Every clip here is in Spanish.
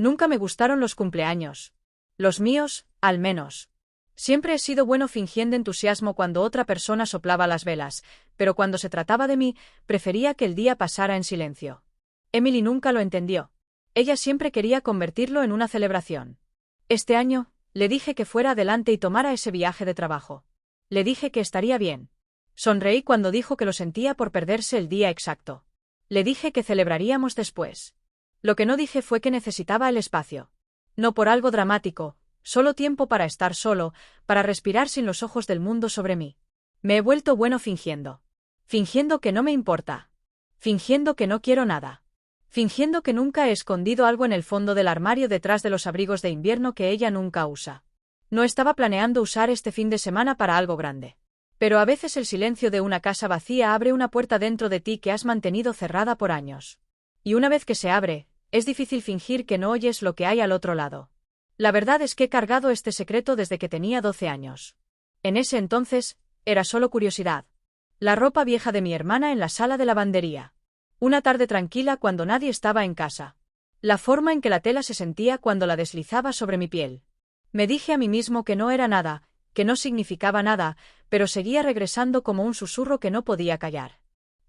Nunca me gustaron los cumpleaños. Los míos, al menos. Siempre he sido bueno fingiendo entusiasmo cuando otra persona soplaba las velas, pero cuando se trataba de mí, prefería que el día pasara en silencio. Emily nunca lo entendió. Ella siempre quería convertirlo en una celebración. Este año, le dije que fuera adelante y tomara ese viaje de trabajo. Le dije que estaría bien. Sonreí cuando dijo que lo sentía por perderse el día exacto. Le dije que celebraríamos después. Lo que no dije fue que necesitaba el espacio. No por algo dramático, solo tiempo para estar solo, para respirar sin los ojos del mundo sobre mí. Me he vuelto bueno fingiendo. Fingiendo que no me importa. Fingiendo que no quiero nada. Fingiendo que nunca he escondido algo en el fondo del armario detrás de los abrigos de invierno que ella nunca usa. No estaba planeando usar este fin de semana para algo grande. Pero a veces el silencio de una casa vacía abre una puerta dentro de ti que has mantenido cerrada por años. Y una vez que se abre, es difícil fingir que no oyes lo que hay al otro lado. La verdad es que he cargado este secreto desde que tenía 12 años. En ese entonces, era solo curiosidad. La ropa vieja de mi hermana en la sala de lavandería. Una tarde tranquila cuando nadie estaba en casa. La forma en que la tela se sentía cuando la deslizaba sobre mi piel. Me dije a mí mismo que no era nada, que no significaba nada, pero seguía regresando como un susurro que no podía callar.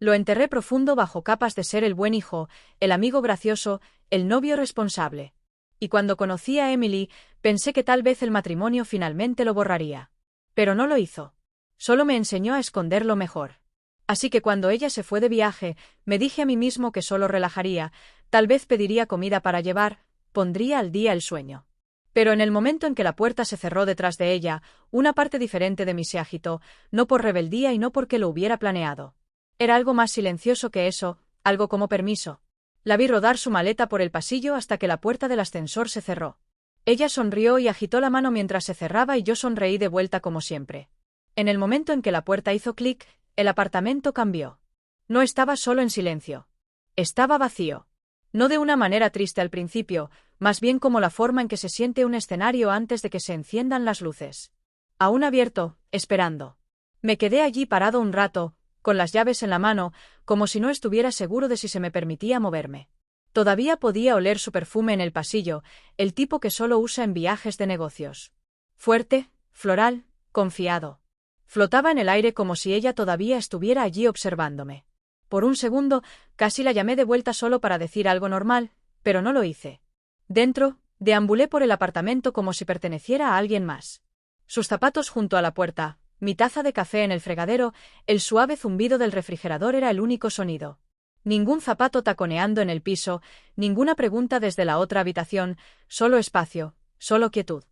Lo enterré profundo bajo capas de ser el buen hijo, el amigo gracioso, el novio responsable. Y cuando conocí a Emily, pensé que tal vez el matrimonio finalmente lo borraría. Pero no lo hizo. Solo me enseñó a esconderlo mejor. Así que cuando ella se fue de viaje, me dije a mí mismo que solo relajaría, tal vez pediría comida para llevar, pondría al día el sueño. Pero en el momento en que la puerta se cerró detrás de ella, una parte diferente de mí se agitó, no por rebeldía y no porque lo hubiera planeado. Era algo más silencioso que eso, algo como permiso. La vi rodar su maleta por el pasillo hasta que la puerta del ascensor se cerró. Ella sonrió y agitó la mano mientras se cerraba y yo sonreí de vuelta como siempre. En el momento en que la puerta hizo clic, el apartamento cambió. No estaba solo en silencio. Estaba vacío. No de una manera triste al principio, más bien como la forma en que se siente un escenario antes de que se enciendan las luces. Aún abierto, esperando. Me quedé allí parado un rato, con las llaves en la mano, como si no estuviera seguro de si se me permitía moverme. Todavía podía oler su perfume en el pasillo, el tipo que solo usa en viajes de negocios. Fuerte, floral, confiado. Flotaba en el aire como si ella todavía estuviera allí observándome. Por un segundo, casi la llamé de vuelta solo para decir algo normal, pero no lo hice. Dentro, deambulé por el apartamento como si perteneciera a alguien más. Sus zapatos junto a la puerta, mi taza de café en el fregadero, el suave zumbido del refrigerador era el único sonido. Ningún zapato taconeando en el piso, ninguna pregunta desde la otra habitación, solo espacio, solo quietud.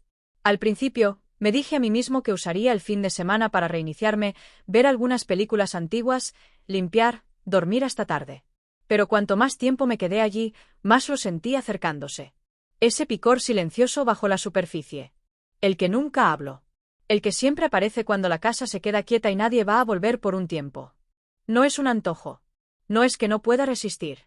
Al principio, me dije a mí mismo que usaría el fin de semana para reiniciarme, ver algunas películas antiguas, limpiar, dormir hasta tarde. Pero cuanto más tiempo me quedé allí, más lo sentí acercándose. Ese picor silencioso bajo la superficie. El que nunca hablo. El que siempre aparece cuando la casa se queda quieta y nadie va a volver por un tiempo. No es un antojo. No es que no pueda resistir.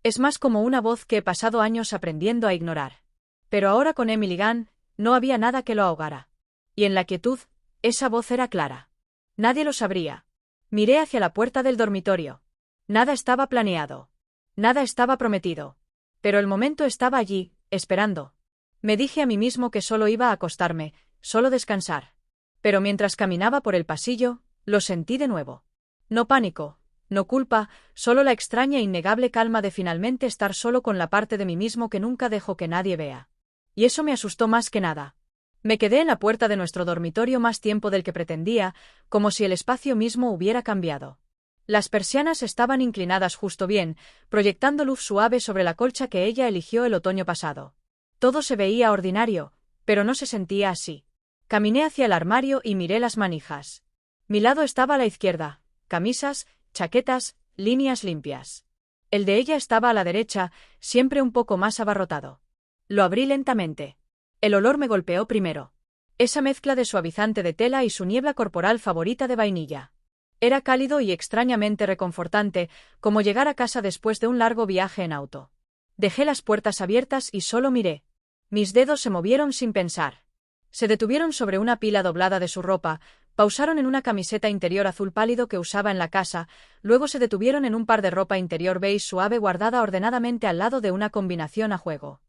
Es más como una voz que he pasado años aprendiendo a ignorar. Pero ahora con Emily Gunn, no había nada que lo ahogara. Y en la quietud, esa voz era clara. Nadie lo sabría. Miré hacia la puerta del dormitorio. Nada estaba planeado. Nada estaba prometido. Pero el momento estaba allí, esperando. Me dije a mí mismo que solo iba a acostarme, solo descansar. Pero mientras caminaba por el pasillo, lo sentí de nuevo. No pánico, no culpa, solo la extraña e innegable calma de finalmente estar solo con la parte de mí mismo que nunca dejo que nadie vea. Y eso me asustó más que nada. Me quedé en la puerta de nuestro dormitorio más tiempo del que pretendía, como si el espacio mismo hubiera cambiado. Las persianas estaban inclinadas justo bien, proyectando luz suave sobre la colcha que ella eligió el otoño pasado. Todo se veía ordinario, pero no se sentía así. Caminé hacia el armario y miré las manijas. Mi lado estaba a la izquierda, camisas, chaquetas, líneas limpias. El de ella estaba a la derecha, siempre un poco más abarrotado. Lo abrí lentamente. El olor me golpeó primero. Esa mezcla de suavizante de tela y su niebla corporal favorita de vainilla. Era cálido y extrañamente reconfortante, como llegar a casa después de un largo viaje en auto. Dejé las puertas abiertas y solo miré. Mis dedos se movieron sin pensar. Se detuvieron sobre una pila doblada de su ropa, pausaron en una camiseta interior azul pálido que usaba en la casa, luego se detuvieron en un par de ropa interior beige suave guardada ordenadamente al lado de una combinación a juego.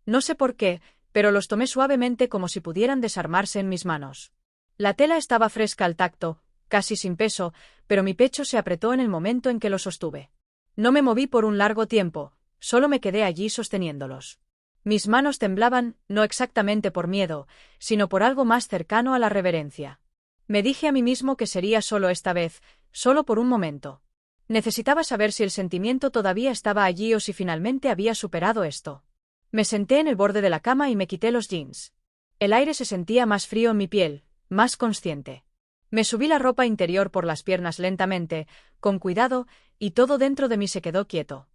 No sé por qué, pero los tomé suavemente como si pudieran desarmarse en mis manos. La tela estaba fresca al tacto, casi sin peso, pero mi pecho se apretó en el momento en que lo sostuve. No me moví por un largo tiempo, solo me quedé allí sosteniéndolos. Mis manos temblaban, no exactamente por miedo, sino por algo más cercano a la reverencia. Me dije a mí mismo que sería solo esta vez, solo por un momento. Necesitaba saber si el sentimiento todavía estaba allí o si finalmente había superado esto. Me senté en el borde de la cama y me quité los jeans. El aire se sentía más frío en mi piel, más consciente. Me subí la ropa interior por las piernas lentamente, con cuidado, y todo dentro de mí se quedó quieto.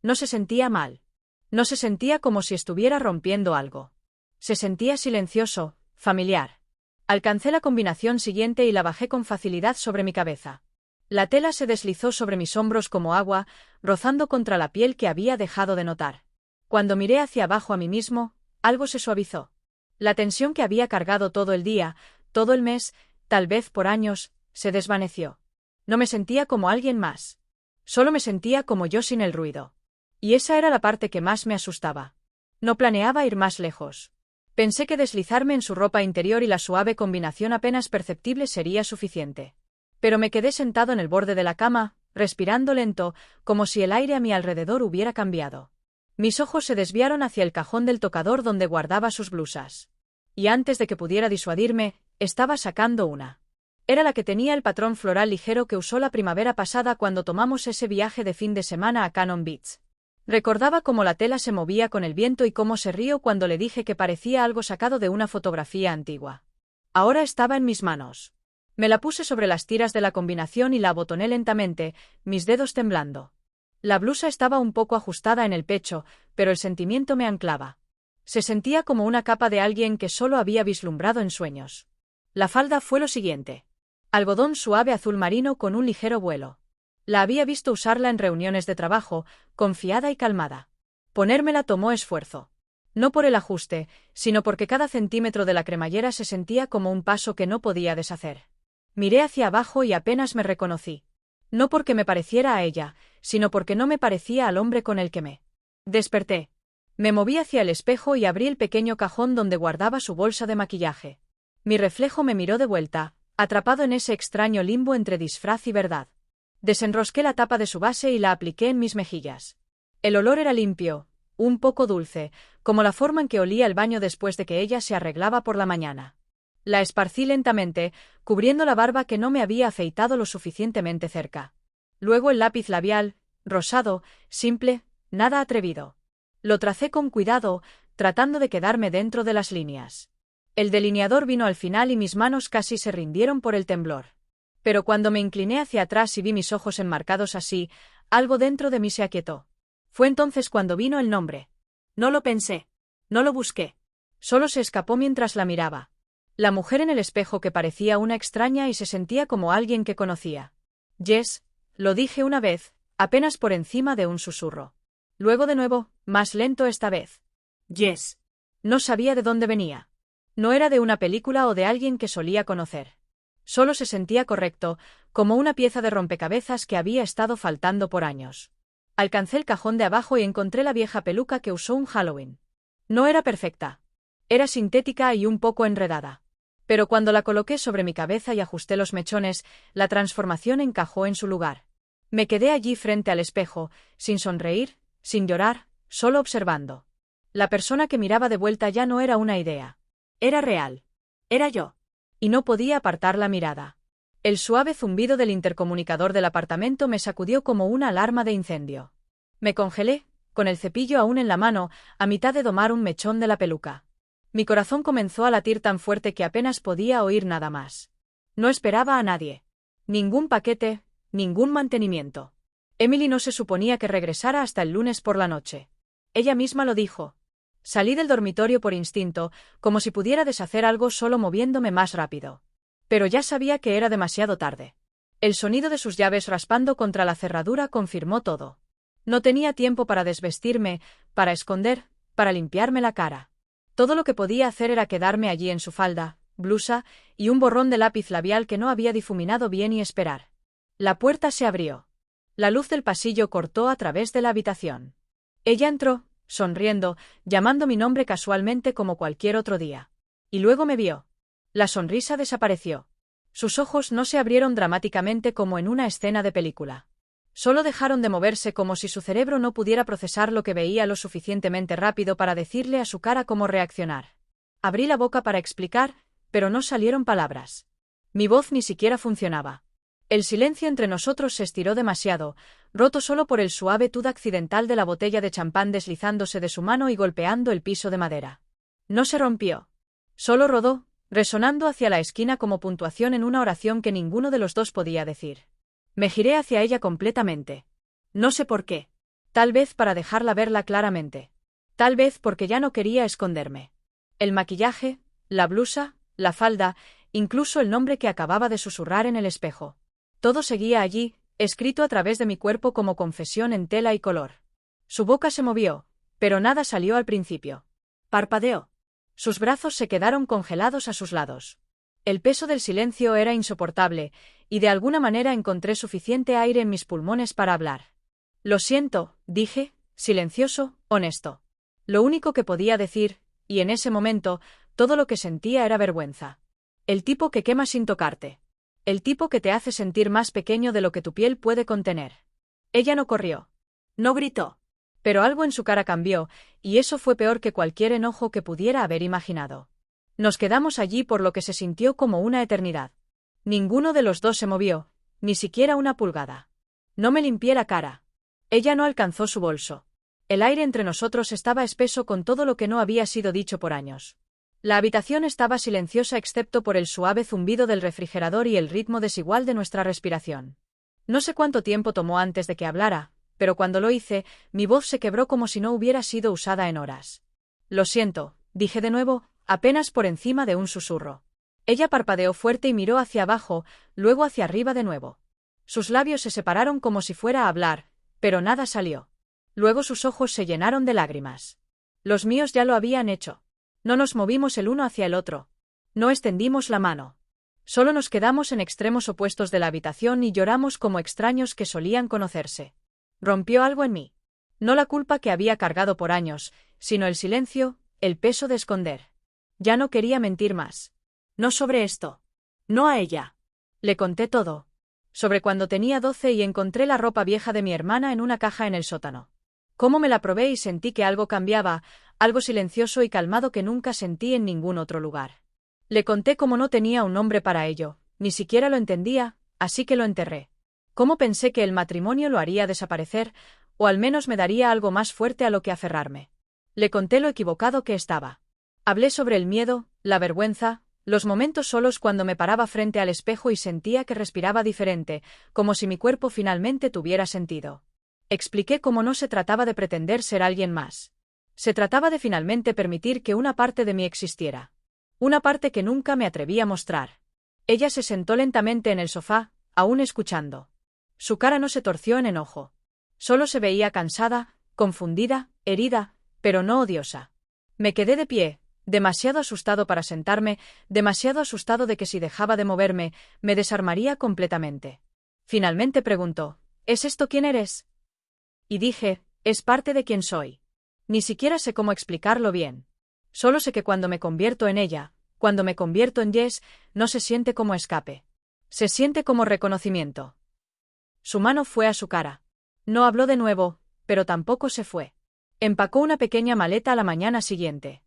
No se sentía mal. No se sentía como si estuviera rompiendo algo. Se sentía silencioso, familiar. Alcancé la combinación siguiente y la bajé con facilidad sobre mi cabeza. La tela se deslizó sobre mis hombros como agua, rozando contra la piel que había dejado de notar. Cuando miré hacia abajo a mí mismo, algo se suavizó. La tensión que había cargado todo el día, todo el mes, tal vez por años, se desvaneció. No me sentía como alguien más. Solo me sentía como yo sin el ruido. Y esa era la parte que más me asustaba. No planeaba ir más lejos. Pensé que deslizarme en su ropa interior y la suave combinación apenas perceptible sería suficiente. Pero me quedé sentado en el borde de la cama, respirando lento, como si el aire a mi alrededor hubiera cambiado. Mis ojos se desviaron hacia el cajón del tocador donde guardaba sus blusas. Y antes de que pudiera disuadirme, estaba sacando una. Era la que tenía el patrón floral ligero que usó la primavera pasada cuando tomamos ese viaje de fin de semana a Cannon Beach. Recordaba cómo la tela se movía con el viento y cómo se rió cuando le dije que parecía algo sacado de una fotografía antigua. Ahora estaba en mis manos. Me la puse sobre las tiras de la combinación y la abotoné lentamente, mis dedos temblando. La blusa estaba un poco ajustada en el pecho, pero el sentimiento me anclaba. Se sentía como una capa de alguien que solo había vislumbrado en sueños. La falda fue lo siguiente. Algodón suave azul marino con un ligero vuelo. La había visto usarla en reuniones de trabajo, confiada y calmada. Ponérmela tomó esfuerzo. No por el ajuste, sino porque cada centímetro de la cremallera se sentía como un paso que no podía deshacer. Miré hacia abajo y apenas me reconocí. No porque me pareciera a ella, sino porque no me parecía al hombre con el que me desperté. Me moví hacia el espejo y abrí el pequeño cajón donde guardaba su bolsa de maquillaje. Mi reflejo me miró de vuelta, atrapado en ese extraño limbo entre disfraz y verdad. Desenrosqué la tapa de su base y la apliqué en mis mejillas. El olor era limpio, un poco dulce, como la forma en que olía el baño después de que ella se arreglaba por la mañana. La esparcí lentamente, cubriendo la barba que no me había afeitado lo suficientemente cerca. Luego el lápiz labial, rosado, simple, nada atrevido. Lo tracé con cuidado, tratando de quedarme dentro de las líneas. El delineador vino al final y mis manos casi se rindieron por el temblor. Pero cuando me incliné hacia atrás y vi mis ojos enmarcados así, algo dentro de mí se aquietó. Fue entonces cuando vino el nombre. No lo pensé. No lo busqué. Solo se escapó mientras la miraba. La mujer en el espejo que parecía una extraña y se sentía como alguien que conocía. Jess, lo dije una vez, apenas por encima de un susurro. Luego de nuevo, más lento esta vez. Jess. No sabía de dónde venía. No era de una película o de alguien que solía conocer. Solo se sentía correcto, como una pieza de rompecabezas que había estado faltando por años. Alcancé el cajón de abajo y encontré la vieja peluca que usó un Halloween. No era perfecta. Era sintética y un poco enredada. Pero cuando la coloqué sobre mi cabeza y ajusté los mechones, la transformación encajó en su lugar. Me quedé allí frente al espejo, sin sonreír, sin llorar, solo observando. La persona que miraba de vuelta ya no era una idea. Era real. Era yo. Y no podía apartar la mirada. El suave zumbido del intercomunicador del apartamento me sacudió como una alarma de incendio. Me congelé, con el cepillo aún en la mano, a mitad de domar un mechón de la peluca. Mi corazón comenzó a latir tan fuerte que apenas podía oír nada más. No esperaba a nadie. Ningún paquete, ningún mantenimiento. Emily no se suponía que regresara hasta el lunes por la noche. Ella misma lo dijo. Salí del dormitorio por instinto, como si pudiera deshacer algo solo moviéndome más rápido. Pero ya sabía que era demasiado tarde. El sonido de sus llaves raspando contra la cerradura confirmó todo. No tenía tiempo para desvestirme, para esconder, para limpiarme la cara. Todo lo que podía hacer era quedarme allí en su falda, blusa, y un borrón de lápiz labial que no había difuminado bien y esperar. La puerta se abrió. La luz del pasillo cortó a través de la habitación. Ella entró, sonriendo, llamando mi nombre casualmente como cualquier otro día. Y luego me vio. La sonrisa desapareció. Sus ojos no se abrieron dramáticamente como en una escena de película. Solo dejaron de moverse como si su cerebro no pudiera procesar lo que veía lo suficientemente rápido para decirle a su cara cómo reaccionar. Abrí la boca para explicar, pero no salieron palabras. Mi voz ni siquiera funcionaba. El silencio entre nosotros se estiró demasiado, roto solo por el suave tud accidental de la botella de champán deslizándose de su mano y golpeando el piso de madera. No se rompió. Solo rodó, resonando hacia la esquina como puntuación en una oración que ninguno de los dos podía decir. Me giré hacia ella completamente. No sé por qué. Tal vez para dejarla verla claramente. Tal vez porque ya no quería esconderme. El maquillaje, la blusa, la falda, incluso el nombre que acababa de susurrar en el espejo. Todo seguía allí, escrito a través de mi cuerpo como confesión en tela y color. Su boca se movió, pero nada salió al principio. Parpadeó. Sus brazos se quedaron congelados a sus lados. El peso del silencio era insoportable, y de alguna manera encontré suficiente aire en mis pulmones para hablar. Lo siento, dije, silencioso, honesto. Lo único que podía decir, y en ese momento, todo lo que sentía era vergüenza. El tipo que quema sin tocarte. El tipo que te hace sentir más pequeño de lo que tu piel puede contener. Ella no corrió. No gritó. Pero algo en su cara cambió, y eso fue peor que cualquier enojo que pudiera haber imaginado. Nos quedamos allí por lo que se sintió como una eternidad. Ninguno de los dos se movió, ni siquiera una pulgada. No me limpié la cara. Ella no alcanzó su bolso. El aire entre nosotros estaba espeso con todo lo que no había sido dicho por años. La habitación estaba silenciosa excepto por el suave zumbido del refrigerador y el ritmo desigual de nuestra respiración. No sé cuánto tiempo tomó antes de que hablara, pero cuando lo hice, mi voz se quebró como si no hubiera sido usada en horas. Lo siento, dije de nuevo, apenas por encima de un susurro. Ella parpadeó fuerte y miró hacia abajo, luego hacia arriba de nuevo. Sus labios se separaron como si fuera a hablar, pero nada salió. Luego sus ojos se llenaron de lágrimas. Los míos ya lo habían hecho. No nos movimos el uno hacia el otro. No extendimos la mano. Solo nos quedamos en extremos opuestos de la habitación y lloramos como extraños que solían conocerse. Rompió algo en mí. No la culpa que había cargado por años, sino el silencio, el peso de esconder. Ya no quería mentir más. No sobre esto. No a ella. Le conté todo. Sobre cuando tenía 12 y encontré la ropa vieja de mi hermana en una caja en el sótano. Cómo me la probé y sentí que algo cambiaba, algo silencioso y calmado que nunca sentí en ningún otro lugar. Le conté cómo no tenía un nombre para ello, ni siquiera lo entendía, así que lo enterré. Cómo pensé que el matrimonio lo haría desaparecer, o al menos me daría algo más fuerte a lo que aferrarme. Le conté lo equivocado que estaba. Hablé sobre el miedo, la vergüenza, los momentos solos cuando me paraba frente al espejo y sentía que respiraba diferente, como si mi cuerpo finalmente tuviera sentido. Expliqué cómo no se trataba de pretender ser alguien más. Se trataba de finalmente permitir que una parte de mí existiera. Una parte que nunca me atreví a mostrar. Ella se sentó lentamente en el sofá, aún escuchando. Su cara no se torció en enojo. Solo se veía cansada, confundida, herida, pero no odiosa. Me quedé de pie, demasiado asustado para sentarme, demasiado asustado de que si dejaba de moverme, me desarmaría completamente. Finalmente preguntó, ¿es esto quién eres? Y dije, es parte de quien soy. Ni siquiera sé cómo explicarlo bien. Solo sé que cuando me convierto en ella, cuando me convierto en Jess, no se siente como escape. Se siente como reconocimiento. Su mano fue a su cara. No habló de nuevo, pero tampoco se fue. Empacó una pequeña maleta a la mañana siguiente.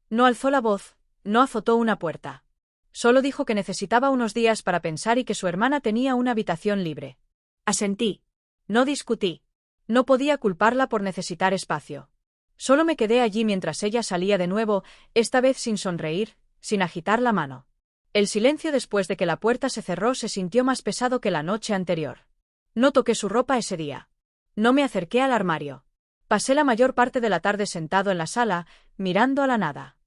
No alzó la voz, no azotó una puerta. Solo dijo que necesitaba unos días para pensar y que su hermana tenía una habitación libre. Asentí. No discutí. No podía culparla por necesitar espacio. Solo me quedé allí mientras ella salía de nuevo, esta vez sin sonreír, sin agitar la mano. El silencio después de que la puerta se cerró se sintió más pesado que la noche anterior. No toqué su ropa ese día. No me acerqué al armario. Pasé la mayor parte de la tarde sentado en la sala, mirando a la nada.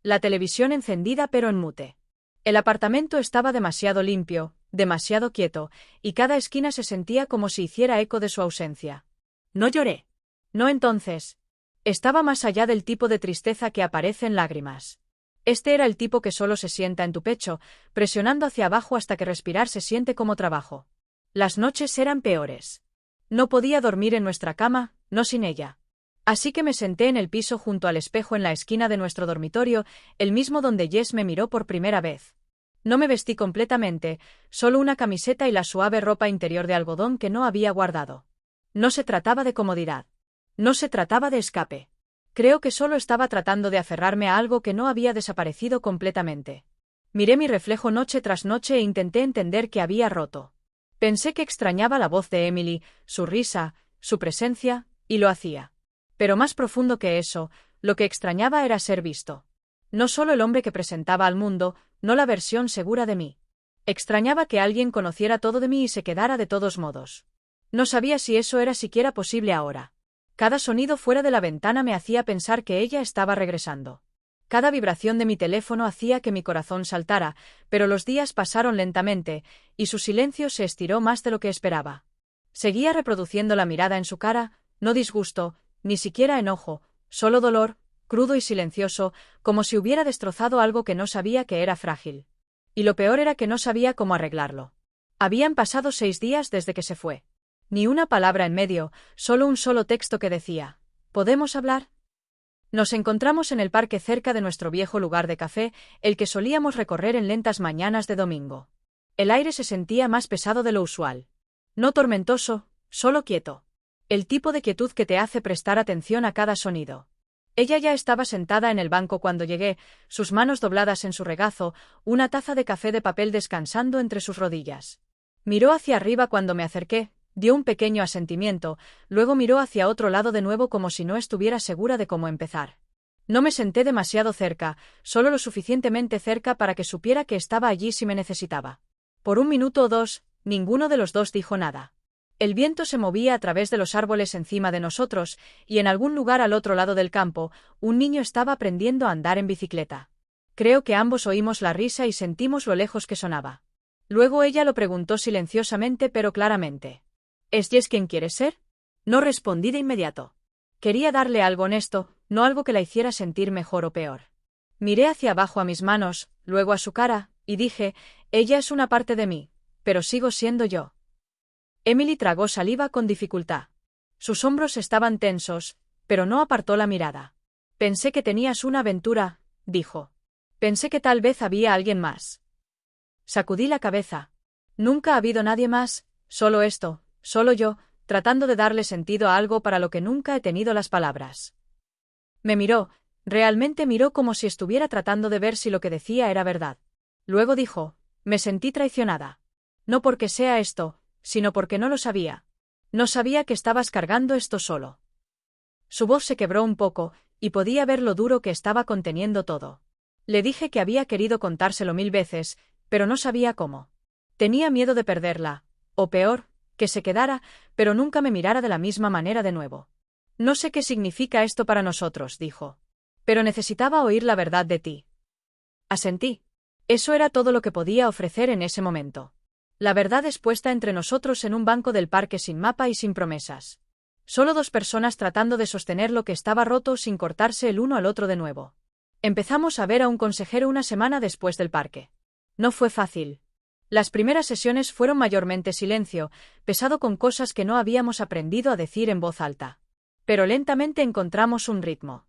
La televisión encendida pero en mute. El apartamento estaba demasiado limpio, demasiado quieto, y cada esquina se sentía como si hiciera eco de su ausencia. No lloré. No entonces. Estaba más allá del tipo de tristeza que aparece en lágrimas. Este era el tipo que solo se sienta en tu pecho, presionando hacia abajo hasta que respirar se siente como trabajo. Las noches eran peores. No podía dormir en nuestra cama, no sin ella. Así que me senté en el piso junto al espejo en la esquina de nuestro dormitorio, el mismo donde Jess me miró por primera vez. No me vestí completamente, solo una camiseta y la suave ropa interior de algodón que no había guardado. No se trataba de comodidad. No se trataba de escape. Creo que solo estaba tratando de aferrarme a algo que no había desaparecido completamente. Miré mi reflejo noche tras noche e intenté entender qué había roto. Pensé que extrañaba la voz de Emily, su risa, su presencia, y lo hacía. Pero más profundo que eso, lo que extrañaba era ser visto. No solo el hombre que presentaba al mundo, no la versión segura de mí. Extrañaba que alguien conociera todo de mí y se quedara de todos modos. No sabía si eso era siquiera posible ahora. Cada sonido fuera de la ventana me hacía pensar que ella estaba regresando. Cada vibración de mi teléfono hacía que mi corazón saltara, pero los días pasaron lentamente, y su silencio se estiró más de lo que esperaba. Seguía reproduciendo la mirada en su cara, no disgusto, ni siquiera enojo, solo dolor, crudo y silencioso, como si hubiera destrozado algo que no sabía que era frágil. Y lo peor era que no sabía cómo arreglarlo. Habían pasado 6 días desde que se fue. Ni una palabra en medio, solo un solo texto que decía: ¿podemos hablar? Nos encontramos en el parque cerca de nuestro viejo lugar de café, el que solíamos recorrer en lentas mañanas de domingo. El aire se sentía más pesado de lo usual. No tormentoso, solo quieto. El tipo de quietud que te hace prestar atención a cada sonido. Ella ya estaba sentada en el banco cuando llegué, sus manos dobladas en su regazo, una taza de café de papel descansando entre sus rodillas. Miró hacia arriba cuando me acerqué, dio un pequeño asentimiento, luego miró hacia otro lado de nuevo como si no estuviera segura de cómo empezar. No me senté demasiado cerca, solo lo suficientemente cerca para que supiera que estaba allí si me necesitaba. Por 1 minuto o 2, ninguno de los dos dijo nada. El viento se movía a través de los árboles encima de nosotros, y en algún lugar al otro lado del campo, un niño estaba aprendiendo a andar en bicicleta. Creo que ambos oímos la risa y sentimos lo lejos que sonaba. Luego ella lo preguntó silenciosamente pero claramente. ¿Es Jess quien quieres ser? No respondí de inmediato. Quería darle algo honesto, no algo que la hiciera sentir mejor o peor. Miré hacia abajo a mis manos, luego a su cara, y dije: ella es una parte de mí, pero sigo siendo yo. Emily tragó saliva con dificultad. Sus hombros estaban tensos, pero no apartó la mirada. Pensé que tenías una aventura, dijo. Pensé que tal vez había alguien más. Sacudí la cabeza. Nunca ha habido nadie más, solo esto, solo yo, tratando de darle sentido a algo para lo que nunca he tenido las palabras. Me miró, realmente miró como si estuviera tratando de ver si lo que decía era verdad. Luego dijo: me sentí traicionada. No porque sea esto, sino porque no lo sabía. No sabía que estabas cargando esto solo. Su voz se quebró un poco, y podía ver lo duro que estaba conteniendo todo. Le dije que había querido contárselo 1000 veces, pero no sabía cómo. Tenía miedo de perderla, o peor, que se quedara, pero nunca me mirara de la misma manera de nuevo. No sé qué significa esto para nosotros, dijo. Pero necesitaba oír la verdad de ti. Asentí. Eso era todo lo que podía ofrecer en ese momento. La verdad expuesta entre nosotros en un banco del parque sin mapa y sin promesas. Solo 2 personas tratando de sostener lo que estaba roto sin cortarse el uno al otro de nuevo. Empezamos a ver a un consejero una semana después del parque. No fue fácil. Las primeras sesiones fueron mayormente silencio, pesado con cosas que no habíamos aprendido a decir en voz alta. Pero lentamente encontramos un ritmo.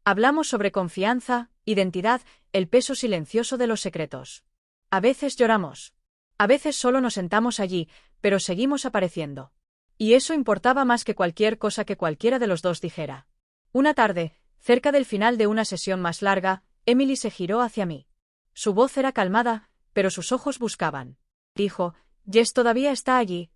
Hablamos sobre confianza, identidad, el peso silencioso de los secretos. A veces lloramos. A veces solo nos sentamos allí, pero seguimos apareciendo. Y eso importaba más que cualquier cosa que cualquiera de los dos dijera. Una tarde, cerca del final de una sesión más larga, Emily se giró hacia mí. Su voz era calmada, pero sus ojos buscaban. Dijo: Jess todavía está allí.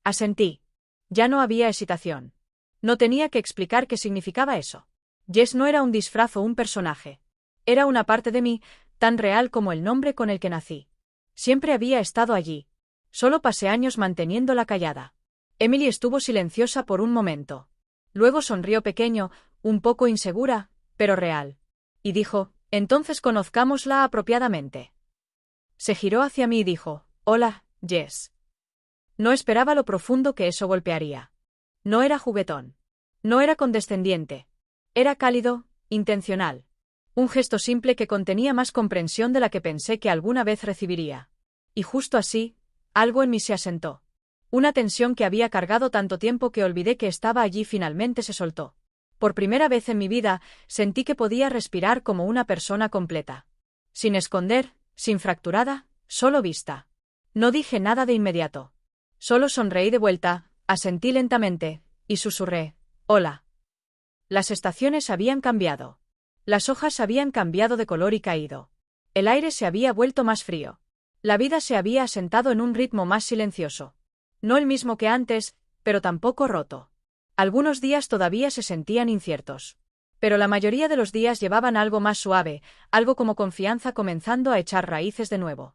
Asentí. Ya no había hesitación. No tenía que explicar qué significaba eso. Jess no era un disfraz o un personaje. Era una parte de mí, tan real como el nombre con el que nací. Siempre había estado allí. Solo pasé años manteniéndola callada. Emily estuvo silenciosa por un momento. Luego sonrió pequeño, un poco insegura, pero real. Y dijo: entonces conozcámosla apropiadamente. Se giró hacia mí y dijo: hola, Jess. No esperaba lo profundo que eso golpearía. No era juguetón. No era condescendiente. Era cálido, intencional. Un gesto simple que contenía más comprensión de la que pensé que alguna vez recibiría. Y justo así, algo en mí se asentó. Una tensión que había cargado tanto tiempo que olvidé que estaba allí finalmente se soltó. Por primera vez en mi vida, sentí que podía respirar como una persona completa. Sin esconder, sin fracturada, solo vista. No dije nada de inmediato. Solo sonreí de vuelta, asentí lentamente, y susurré: «Hola». Las estaciones habían cambiado. Las hojas habían cambiado de color y caído. El aire se había vuelto más frío. La vida se había asentado en un ritmo más silencioso. No el mismo que antes, pero tampoco roto. Algunos días todavía se sentían inciertos. Pero la mayoría de los días llevaban algo más suave, algo como confianza comenzando a echar raíces de nuevo.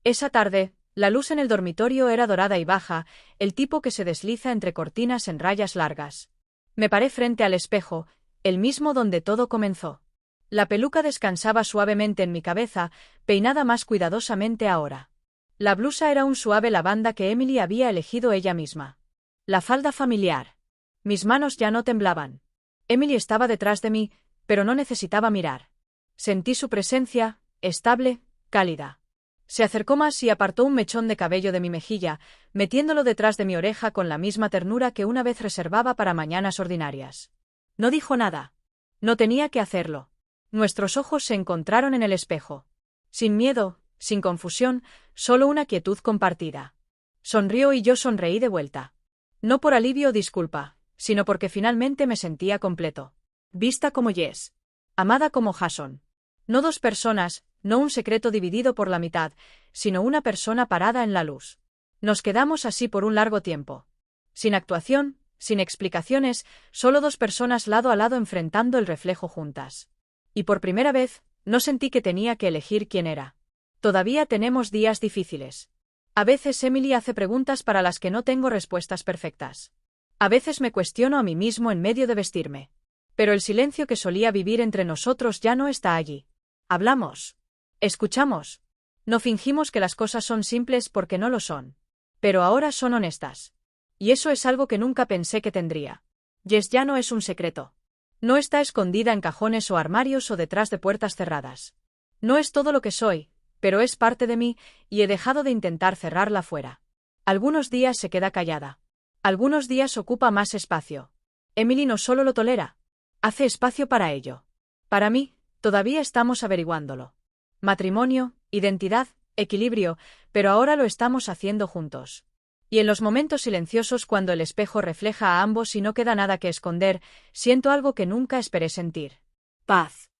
Esa tarde, la luz en el dormitorio era dorada y baja, el tipo que se desliza entre cortinas en rayas largas. Me paré frente al espejo, el mismo donde todo comenzó. La peluca descansaba suavemente en mi cabeza, peinada más cuidadosamente ahora. La blusa era un suave lavanda que Emily había elegido ella misma. La falda familiar. Mis manos ya no temblaban. Emily estaba detrás de mí, pero no necesitaba mirar. Sentí su presencia, estable, cálida. Se acercó más y apartó un mechón de cabello de mi mejilla, metiéndolo detrás de mi oreja con la misma ternura que una vez reservaba para mañanas ordinarias. No dijo nada. No tenía que hacerlo. Nuestros ojos se encontraron en el espejo. Sin miedo, sin confusión, solo una quietud compartida. Sonrió y yo sonreí de vuelta. No por alivio o disculpa, sino porque finalmente me sentía completo. Vista como Jess. Amada como Jason. No dos personas, no un secreto dividido por la mitad, sino una persona parada en la luz. Nos quedamos así por un largo tiempo. Sin actuación, sin explicaciones, solo dos personas lado a lado enfrentando el reflejo juntas. Y por primera vez, no sentí que tenía que elegir quién era. Todavía tenemos días difíciles. A veces Emily hace preguntas para las que no tengo respuestas perfectas. A veces me cuestiono a mí mismo en medio de vestirme. Pero el silencio que solía vivir entre nosotros ya no está allí. Hablamos. Escuchamos. No fingimos que las cosas son simples porque no lo son. Pero ahora son honestas. Y eso es algo que nunca pensé que tendría. Jess ya no es un secreto. No está escondida en cajones o armarios o detrás de puertas cerradas. No es todo lo que soy, pero es parte de mí, y he dejado de intentar cerrarla fuera. Algunos días se queda callada. Algunos días ocupa más espacio. Emily no solo lo tolera, hace espacio para ello. Para mí, todavía estamos averiguándolo. Matrimonio, identidad, equilibrio, pero ahora lo estamos haciendo juntos. Y en los momentos silenciosos cuando el espejo refleja a ambos y no queda nada que esconder, siento algo que nunca esperé sentir. Paz.